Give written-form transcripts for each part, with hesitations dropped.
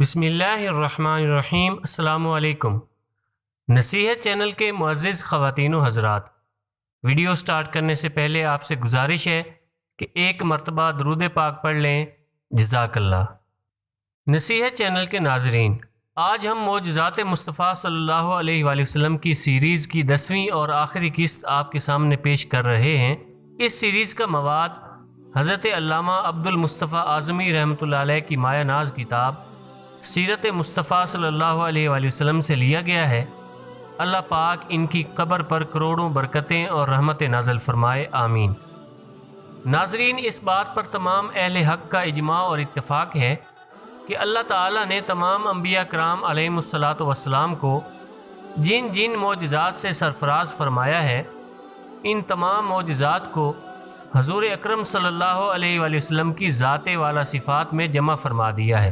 بسم اللہ الرحمن الرحیم۔ السلام علیکم۔ نصیحت چینل کے معزز خواتین و حضرات، ویڈیو سٹارٹ کرنے سے پہلے آپ سے گزارش ہے کہ ایک مرتبہ درود پاک پڑھ لیں۔ جزاک اللہ۔ نصیحت چینل کے ناظرین، آج ہم معجزات مصطفیٰ صلی اللہ علیہ وآلہ وسلم کی سیریز کی 10ویں اور آخری قسط آپ کے سامنے پیش کر رہے ہیں۔ اس سیریز کا مواد حضرت علامہ عبد المصطفیٰ اعظمی رحمۃ اللہ علیہ کی مایہ ناز کتاب سیرت مصطفیٰ صلی اللہ علیہ وآلہ وسلم سے لیا گیا ہے۔ اللہ پاک ان کی قبر پر کروڑوں برکتیں اور رحمت نازل فرمائے، آمین۔ ناظرین، اس بات پر تمام اہل حق کا اجماع اور اتفاق ہے کہ اللہ تعالیٰ نے تمام انبیاء کرام علیہم الصلاۃ والسلام کو جن جن معجزات سے سرفراز فرمایا ہے، ان تمام معجزات کو حضور اکرم صلی اللہ علیہ وآلہ وسلم کی ذات والا صفات میں جمع فرما دیا ہے،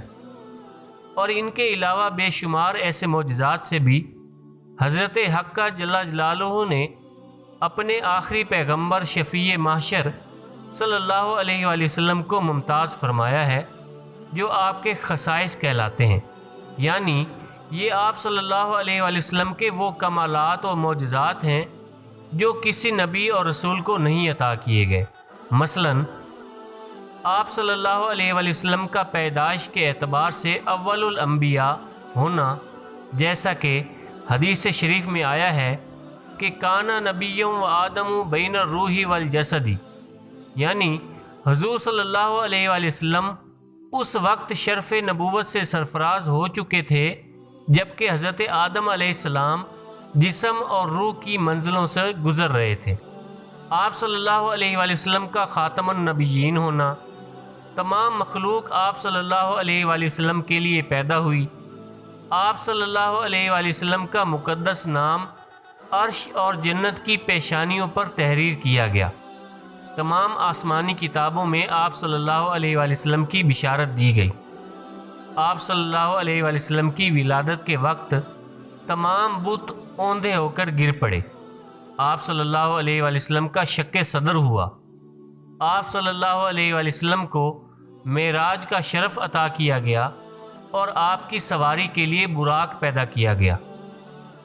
اور ان کے علاوہ بے شمار ایسے معجزات سے بھی حضرت حق کا جل جلالہ نے اپنے آخری پیغمبر شفیع محشر صلی اللہ علیہ وآلہ وسلم کو ممتاز فرمایا ہے، جو آپ کے خصائص کہلاتے ہیں، یعنی یہ آپ صلی اللہ علیہ وآلہ وسلم کے وہ کمالات و معجزات ہیں جو کسی نبی اور رسول کو نہیں عطا کیے گئے۔ مثلاً آپ صلی اللہ علیہ وآلہ وسلم کا پیدائش کے اعتبار سے اول الانبیاء ہونا، جیسا کہ حدیث شریف میں آیا ہے کہ کانا نبی و آدم بین الروح والجسد، یعنی حضور صلی اللہ علیہ وآلہ وسلم اس وقت شرف نبوت سے سرفراز ہو چکے تھے جبکہ حضرت آدم علیہ السلام جسم اور روح کی منزلوں سے گزر رہے تھے۔ آپ صلی اللہ علیہ وآلہ وسلم کا خاتم النبیین ہونا، تمام مخلوق آپ صلی اللہ علیہ وآلہ وسلم کے لیے پیدا ہوئی، آپ صلی اللہ علیہ وآلہ وسلم کا مقدس نام عرش اور جنت کی پیشانیوں پر تحریر کیا گیا، تمام آسمانی کتابوں میں آپ صلی اللہ علیہ وآلہ وسلم کی بشارت دی گئی، آپ صلی اللہ علیہ وآلہ وسلم کی ولادت کے وقت تمام بت اوندھے ہو کر گر پڑے، آپ صلی اللہ علیہ وآلہ وسلم کا شق صدر ہوا، آپ صلی اللہ علیہ وآلہ وسلم کو معراج کا شرف عطا کیا گیا اور آپ کی سواری کے لیے براق پیدا کیا گیا،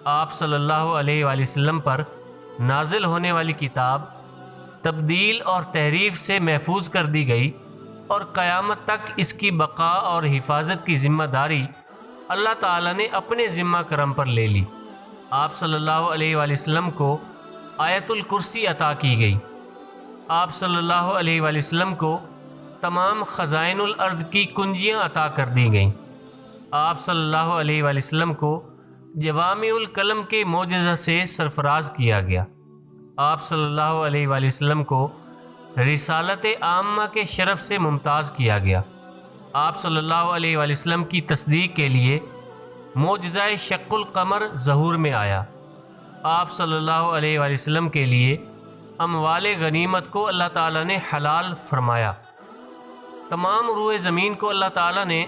آپ صلی اللہ علیہ وآلہ وسلم پر نازل ہونے والی کتاب تبدیل اور تحریف سے محفوظ کر دی گئی اور قیامت تک اس کی بقا اور حفاظت کی ذمہ داری اللہ تعالیٰ نے اپنے ذمہ کرم پر لے لی، آپ صلی اللہ علیہ وآلہ وسلم کو آیت الکرسی عطا کی گئی، آپ صلی اللہ علیہ وآلہ وسلم کو تمام خزائن الارض کی کنجیاں عطا کر دی گئیں، آپ صلی اللہ علیہ وآلہ وسلم کو جوامع الکلم کے معجزہ سے سرفراز کیا گیا، آپ صلی اللہ علیہ وآلہ وسلم کو رسالت عامہ کے شرف سے ممتاز کیا گیا، آپ صلی اللہ علیہ وآلہ وسلم کی تصدیق کے لیے معجزہ شق القمر ظہور میں آیا، آپ صلی اللہ علیہ وآلہ وسلم کے لیے اموال غنیمت کو اللہ تعالیٰ نے حلال فرمایا، تمام روئے زمین کو اللہ تعالیٰ نے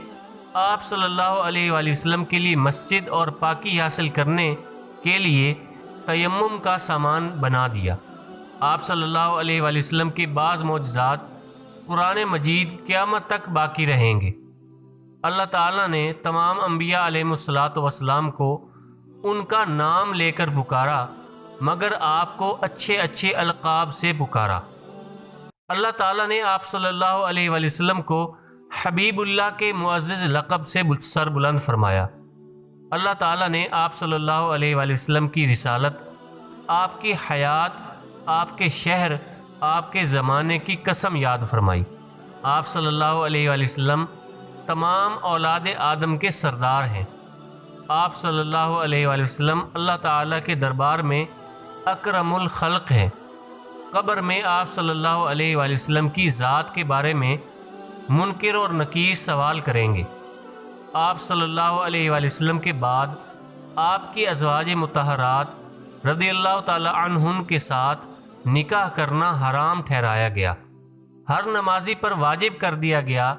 آپ صلی اللہ علیہ وآلہ وسلم کے لیے مسجد اور پاکی حاصل کرنے کے لیے تیمم کا سامان بنا دیا، آپ صلی اللہ علیہ وآلہ وسلم کے بعض معجزات قرآن مجید قیامت تک باقی رہیں گے۔ اللہ تعالیٰ نے تمام انبیاء علیہم الصلاۃ والسلام کو ان کا نام لے کر پکارا، مگر آپ کو اچھے اچھے القاب سے پکارا۔ اللہ تعالیٰ نے آپ صلی اللہ علیہ وآلہ وسلم کو حبیب اللہ کے معزز لقب سے سر بلند فرمایا۔ اللہ تعالیٰ نے آپ صلی اللہ علیہ وآلہ وسلم کی رسالت، آپ کی حیات، آپ کے شہر، آپ کے زمانے کی قسم یاد فرمائی۔ آپ صلی اللہ علیہ وآلہ وسلم تمام اولاد آدم کے سردار ہیں، آپ صلی اللہ علیہ وآلہ وسلم اللہ تعالیٰ کے دربار میں اکرم الخلق ہیں۔ قبر میں آپ صلی اللہ علیہ وآلہ وسلم کی ذات کے بارے میں منکر اور نکیر سوال کریں گے۔ آپ صلی اللہ علیہ وآلہ وسلم کے بعد آپ کی ازواج مطہرات رضی اللہ تعالی عنہن کے ساتھ نکاح کرنا حرام ٹھہرایا گیا، ہر نمازی پر واجب کر دیا گیا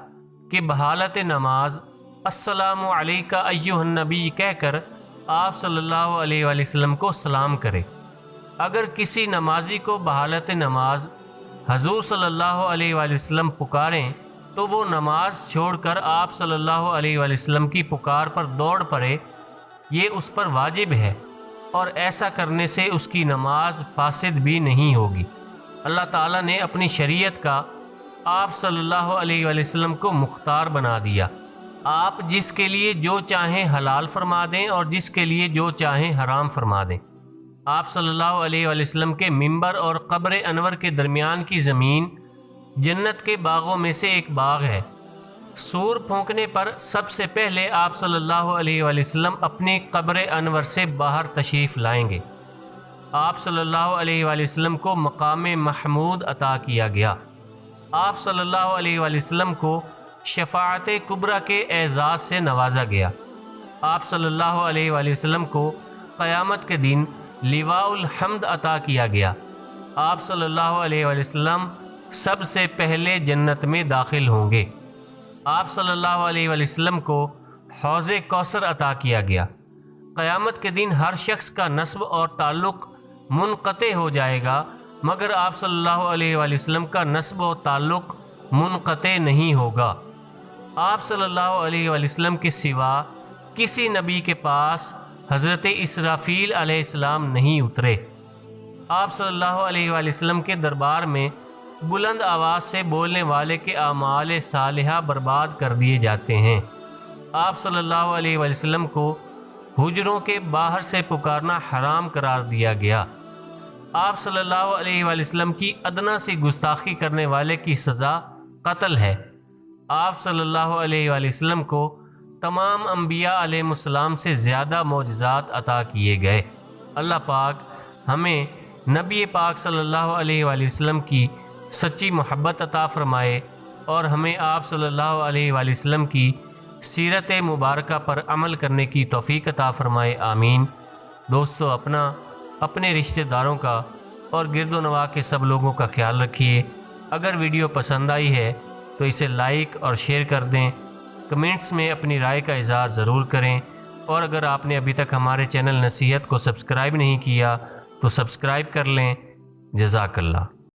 کہ بحالت نماز السلام علیکہ ایھا النبی کہہ کر آپ صلی اللہ علیہ وآلہ وسلم کو سلام کرے۔ اگر کسی نمازی کو بحالت نماز حضور صلی اللہ علیہ وآلہ وسلم پکاریں تو وہ نماز چھوڑ کر آپ صلی اللہ علیہ وآلہ وسلم کی پکار پر دوڑ پڑے، یہ اس پر واجب ہے، اور ایسا کرنے سے اس کی نماز فاسد بھی نہیں ہوگی۔ اللہ تعالیٰ نے اپنی شریعت کا آپ صلی اللہ علیہ وآلہ وسلم کو مختار بنا دیا۔ آپ جس کے لیے جو چاہیں حلال فرما دیں اور جس کے لیے جو چاہیں حرام فرما دیں۔ آپ صلی اللہ علیہ وآلہ وسلم کے منبر اور قبر انور کے درمیان کی زمین جنت کے باغوں میں سے ایک باغ ہے۔ سور پھونکنے پر سب سے پہلے آپ صلی اللہ علیہ وآلہ وسلم اپنی قبر انور سے باہر تشریف لائیں گے۔ آپ صلی اللہ علیہ وآلہ وسلم کو مقام محمود عطا کیا گیا۔ آپ صلی اللہ علیہ وآلہ وسلم کو شفاعت کبریٰ کے اعزاز سے نوازا گیا۔ آپ صلی اللہ علیہ وآلہ وسلم کو قیامت کے دن لواء الحمد عطا کیا گیا۔ آپ صلی اللہ علیہ وآلہ وسلم سب سے پہلے جنت میں داخل ہوں گے۔ آپ صلی اللہ علیہ وآلہ وسلم کو حوض کوثر عطا کیا گیا۔ قیامت کے دن ہر شخص کا نسب اور تعلق منقطع ہو جائے گا، مگر آپ صلی اللہ علیہ وآلہ وسلم کا نسب و تعلق منقطع نہیں ہوگا۔ آپ صلی اللہ علیہ وآلہ وسلم کے سوا کسی نبی کے پاس حضرت اسرافیل علیہ السلام نہیں اترے۔ آپ صلی اللہ علیہ وآلہ وسلم کے دربار میں بلند آواز سے بولنے والے کے اعمال صالحہ برباد کر دیے جاتے ہیں۔ آپ صلی اللہ علیہ وآلہ وسلم کو حجروں کے باہر سے پکارنا حرام قرار دیا گیا۔ آپ صلی اللہ علیہ وآلہ وسلم کی ادنا سی گستاخی کرنے والے کی سزا قتل ہے۔ آپ صلی اللہ علیہ وآلہ وسلم کو تمام انبیاء علیہ السلام سے زیادہ معجزات عطا کیے گئے۔ اللہ پاک ہمیں نبی پاک صلی اللہ علیہ وآلہ وسلم کی سچی محبت عطا فرمائے اور ہمیں آپ صلی اللہ علیہ وآلہ وسلم کی سیرت مبارکہ پر عمل کرنے کی توفیق عطا فرمائے، آمین۔ دوستو، اپنے رشتہ داروں کا اور گرد و نواح کے سب لوگوں کا خیال رکھیے۔ اگر ویڈیو پسند آئی ہے تو اسے لائک اور شیئر کر دیں، کمنٹس میں اپنی رائے کا اظہار ضرور کریں، اور اگر آپ نے ابھی تک ہمارے چینل نصیحت کو سبسکرائب نہیں کیا تو سبسکرائب کر لیں۔ جزاک اللہ۔